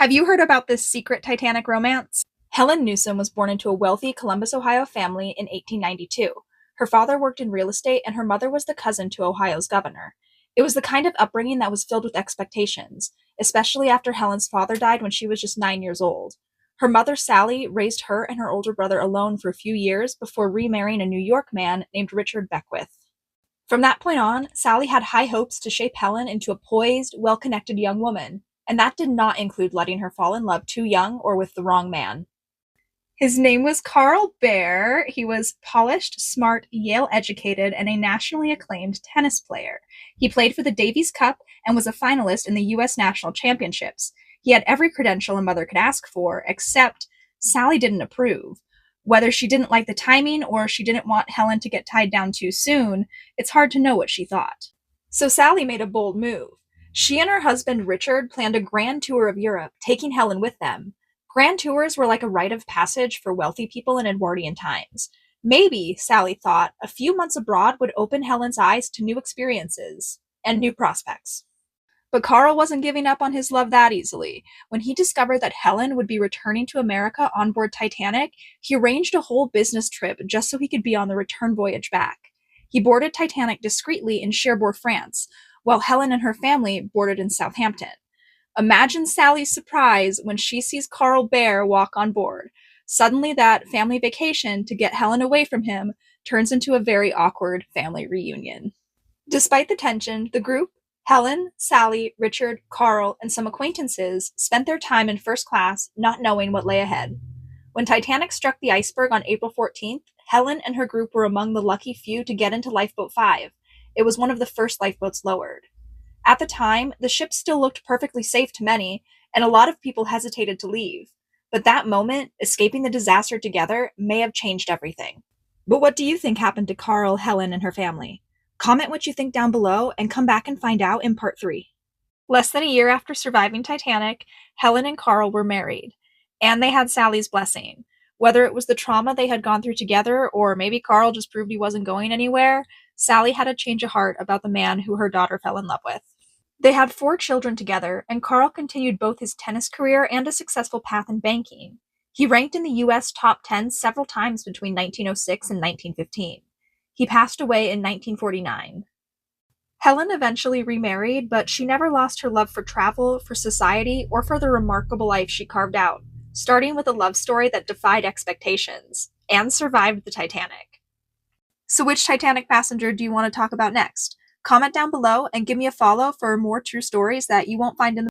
Have you heard about this secret Titanic romance? Helen Newsom was born into a wealthy Columbus, Ohio family in 1892. Her father worked in real estate, and her mother was the cousin to Ohio's governor. It was the kind of upbringing that was filled with expectations, especially after Helen's father died when she was just 9 years old. Her mother, Sally, raised her and her older brother alone for a few years before remarrying a New York man named Richard Beckwith. From that point on, Sally had high hopes to shape Helen into a poised, well-connected young woman, and that did not include letting her fall in love too young or with the wrong man. His name was Karl Bear. He was polished, smart, Yale-educated, and a nationally acclaimed tennis player. He played for the Davis Cup and was a finalist in the U.S. National Championships. He had every credential a mother could ask for, except Sally didn't approve. Whether she didn't like the timing or she didn't want Helen to get tied down too soon, it's hard to know what she thought. So Sally made a bold move. She and her husband Richard planned a grand tour of Europe, taking Helen with them. Grand tours were like a rite of passage for wealthy people in Edwardian times. Maybe, Sally thought, a few months abroad would open Helen's eyes to new experiences and new prospects. But Karl wasn't giving up on his love that easily. When he discovered that Helen would be returning to America on board Titanic, he arranged a whole business trip just so he could be on the return voyage back. He boarded Titanic discreetly in Cherbourg, France, while Helen and her family boarded in Southampton. Imagine Sally's surprise when she sees Karl Bear walk on board. Suddenly that family vacation to get Helen away from him turns into a very awkward family reunion. Despite the tension, the group, Helen, Sally, Richard, Karl, and some acquaintances, spent their time in first class, not knowing what lay ahead. When Titanic struck the iceberg on April 14th, Helen and her group were among the lucky few to get into Lifeboat 5. It was one of the first lifeboats lowered. At the time, the ship still looked perfectly safe to many, and a lot of people hesitated to leave. But that moment, escaping the disaster together, may have changed everything. But what do you think happened to Karl, Helen, and her family? Comment what you think down below, and come back and find out in part 3. Less than a year after surviving Titanic, Helen and Karl were married, and they had Sally's blessing. Whether it was the trauma they had gone through together, or maybe Karl just proved he wasn't going anywhere, Sally had a change of heart about the man who her daughter fell in love with. They had 4 children together, and Karl continued both his tennis career and a successful path in banking. He ranked in the U.S. top 10 several times between 1906 and 1915. He passed away in 1949. Helen eventually remarried, but she never lost her love for travel, for society, or for the remarkable life she carved out, starting with a love story that defied expectations, and survived the Titanic. So which Titanic passenger do you want to talk about next? Comment down below and give me a follow for more true stories that you won't find in the